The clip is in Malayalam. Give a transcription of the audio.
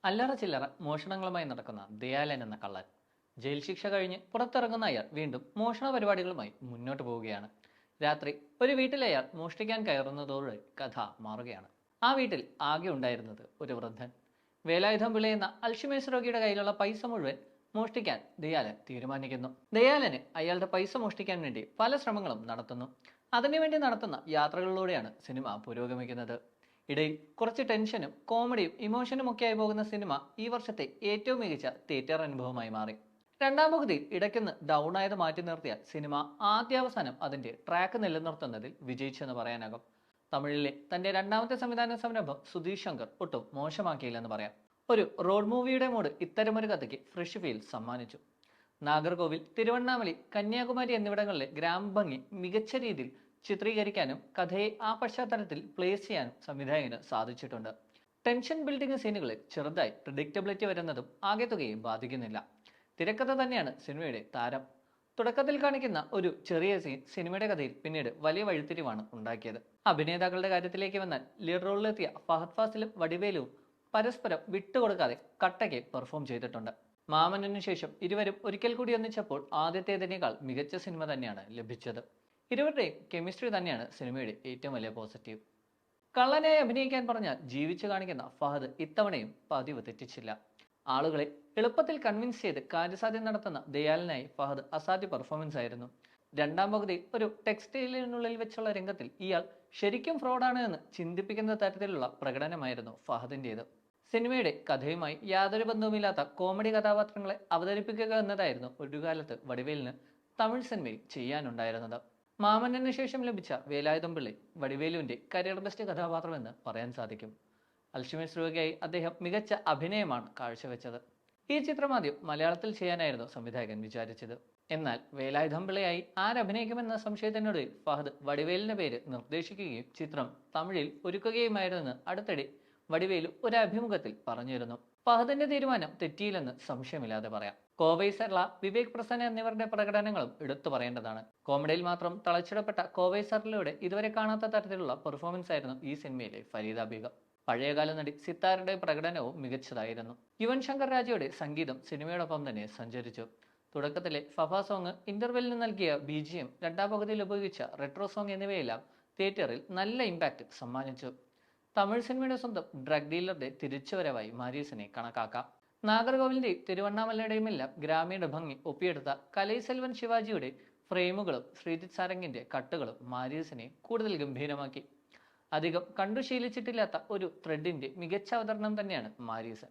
അല്ലറ ചില്ലറ മോഷണങ്ങളുമായി നടക്കുന്ന ദയാലൻ എന്ന കള്ളൻ ജയിൽ ശിക്ഷ കഴിഞ്ഞ് പുറത്തിറങ്ങുന്ന അയാൾ വീണ്ടും മോഷണ പരിപാടികളുമായി മുന്നോട്ട് പോവുകയാണ്. രാത്രി ഒരു വീട്ടിൽ അയാൾ മോഷ്ടിക്കാൻ കയറുന്നതോടെ കഥ മാറുകയാണ്. ആ വീട്ടിൽ ആകെ ഉണ്ടായിരുന്നത് ഒരു വൃദ്ധൻ. വേലായുധം പിള്ള എന്ന അൽഷിമേഴ്സ് രോഗിയുടെ കയ്യിലുള്ള പൈസ മുഴുവൻ മോഷ്ടിക്കാൻ ദയാലൻ തീരുമാനിക്കുന്നു. ദയാലന് അയാളുടെ പൈസ മോഷ്ടിക്കാൻ വേണ്ടി പല ശ്രമങ്ങളും നടത്തുന്നു. അതിനുവേണ്ടി നടത്തുന്ന യാത്രകളിലൂടെയാണ് സിനിമ പുരോഗമിക്കുന്നത്. ഇടയിൽ കുറച്ച് ടെൻഷനും കോമഡിയും ഇമോഷനും ഒക്കെയായി പോകുന്ന സിനിമ ഈ വർഷത്തെ ഏറ്റവും മികച്ച തിയേറ്റർ അനുഭവമായി മാറി. രണ്ടാം പകുതിയിൽ ഇടയ്ക്കൊന്ന് ഡൗൺ ആയത് മാറ്റി നിർത്തിയാൽ സിനിമ ആദ്യാവസാനം അതിന്റെ ട്രാക്ക് നിലനിർത്തുന്നതിൽ വിജയിച്ചെന്ന് പറയാനാകും. തമിഴിലെ തന്റെ രണ്ടാമത്തെ സംവിധാന സംരംഭം സുധീഷ് ശങ്കർ ഒട്ടും മോശമാക്കിയില്ലെന്ന് പറയാം. ഒരു റോഡ് മൂവിയുടെ മോഡ് ഇത്തരമൊരു കഥയ്ക്ക് ഫ്രഷ് ഫീൽ സമ്മാനിച്ചു. നാഗർകോവിൽ, തിരുവണ്ണാമലൈ, കന്യാകുമാരി എന്നിവിടങ്ങളിലെ ഗ്രാമഭംഗി മികച്ച രീതിയിൽ ചിത്രീകരിക്കാനും കഥയെ ആ പശ്ചാത്തലത്തിൽ പ്ലേസ് ചെയ്യാനും സംവിധായകന് സാധിച്ചിട്ടുണ്ട്. ടെൻഷൻ ബിൽഡിംഗ് സീനുകളിൽ ചെറുതായി പ്രിഡിക്റ്റബിലിറ്റി വരുന്നതും ആകെ തുകയെ ബാധിക്കുന്നില്ല. തിരക്കഥ തന്നെയാണ് സിനിമയുടെ താരം. തുടക്കത്തിൽ കാണിക്കുന്ന ഒരു ചെറിയ സീൻ സിനിമയുടെ കഥയിൽ പിന്നീട് വലിയ വഴിത്തിരിവാണ് ഉണ്ടാക്കിയത്. അഭിനേതാക്കളുടെ കാര്യത്തിലേക്ക് വന്നാൽ ലീഡ് റോളിലെത്തിയ ഫഹദ് ഫാസിലും വടിവേലുവും പരസ്പരം വിട്ടുകൊടുക്കാതെ കട്ടയ്ക്ക് പെർഫോം ചെയ്തിട്ടുണ്ട്. മാമനു ശേഷം ഇരുവരും ഒരിക്കൽ കൂടി ഒന്നിച്ചപ്പോൾ ആദ്യത്തേതിനേക്കാൾ മികച്ച സിനിമ തന്നെയാണ് ലഭിച്ചത്. ഇരുവരുടെയും കെമിസ്ട്രി തന്നെയാണ് സിനിമയുടെ ഏറ്റവും വലിയ പോസിറ്റീവ്. കള്ളനായി അഭിനയിക്കാൻ പറഞ്ഞാൽ ജീവിച്ചു കാണിക്കുന്ന ഫഹദ് ഇത്തവണയും പതിവ് തെറ്റിച്ചില്ല. ആളുകളെ എളുപ്പത്തിൽ കൺവിൻസ് ചെയ്ത് കാര്യസാധ്യം നടത്തുന്ന ദയാലനായി ഫഹദ് അസാധ്യ പെർഫോമൻസ് ആയിരുന്നു. രണ്ടാം പകുതി ഒരു ടെക്സ്റ്റൈലിനുള്ളിൽ വെച്ചുള്ള രംഗത്തിൽ ഇയാൾ ശരിക്കും ഫ്രോഡാണ് എന്ന് ചിന്തിപ്പിക്കുന്ന തരത്തിലുള്ള പ്രകടനമായിരുന്നു ഫഹദിൻ്റെത്. സിനിമയുടെ കഥയുമായി യാതൊരു ബന്ധവുമില്ലാത്ത കോമഡി കഥാപാത്രങ്ങളെ അവതരിപ്പിക്കുക എന്നതായിരുന്നു ഒരു കാലത്ത് വടിവേലിന് തമിഴ് സിനിമയിൽ ചെയ്യാനുണ്ടായിരുന്നത്. മാമനു ശേഷം ലഭിച്ച വേലായുധം പിള്ളை വടിവേലുവിന്റെ കരിയർ ബെസ്റ്റ് കഥാപാത്രമെന്ന് പറയാൻ സാധിക്കും. അൽഷിമേഴ്സ് രോഗിയായി അദ്ദേഹം മികച്ച അഭിനയമാണ് കാഴ്ചവെച്ചത്. ഈ ചിത്രം ആദ്യം മലയാളത്തിൽ ചെയ്യാനായിരുന്നു സംവിധായകൻ വിചാരിച്ചത്. എന്നാൽ വേലായുധം പിള്ളയായി ആരഭിനയിക്കുമെന്ന സംശയത്തിനൊടുവിൽ ഫഹദ് വടിവേലിന്റെ പേര് നിർദ്ദേശിക്കുകയും ചിത്രം തമിഴിൽ ഒരുക്കുകയുമായിരുന്നെന്ന് അടുത്തിടെ വടിവേലു ഒരു അഭിമുഖത്തിൽ പറഞ്ഞിരുന്നു. ഫഹദിന്റെ തീരുമാനം തെറ്റിയില്ലെന്ന് സംശയമില്ലാതെ പറയാം. കോവൈ സർള, വിവേക് പ്രസന്ന എന്നിവരുടെ പ്രകടനങ്ങളും എടുത്തു പറയേണ്ടതാണ്. കോമഡിയിൽ മാത്രം തളച്ചിടപ്പെട്ട കോവൈ സർളയുടെ ഇതുവരെ കാണാത്ത തരത്തിലുള്ള പെർഫോമൻസ് ആയിരുന്നു ഈ സിനിമയിലെ ഫരീദ ബീഗം. പഴയകാല നടി സിത്താരയുടെ പ്രകടനവും മികച്ചതായിരുന്നു. യുവൻ ശങ്കർ രാജയുടെ സംഗീതം സിനിമയോടൊപ്പം തന്നെ സഞ്ചരിച്ചു. തുടക്കത്തിലെ ഫഫ സോങ്, ഇന്റർവെല്ലിന് നൽകിയ BGM, രണ്ടാം പകുതിയിൽ ഉപയോഗിച്ച റെട്രോ സോങ് എന്നിവയെല്ലാം തിയേറ്ററിൽ നല്ല ഇമ്പാക്ട് സമ്മാനിച്ചു. തമിഴ് സിനിമയുടെ സ്വന്തം ഡ്രഗ് ഡീലറുടെ തിരിച്ചുവരവായി മാരീസിനെ കണക്കാക്കാം. നാഗർകോവിലിന്റെയും തിരുവണ്ണാമലയുടെയും എല്ലാം ഗ്രാമീണ ഭംഗി ഒപ്പിയെടുത്ത കലൈസെൽവൻ ശിവാജിയുടെ ഫ്രെയിമുകളും ശ്രീജിത്ത് സാരംഗിന്റെ കട്ടുകളും മാരീസിനെ കൂടുതൽ ഗംഭീരമാക്കി. അധികം കണ്ടു ശീലിച്ചിട്ടില്ലാത്ത ഒരു ത്രെഡിന്റെ മികച്ച അവതരണം തന്നെയാണ് മാരീസൻ.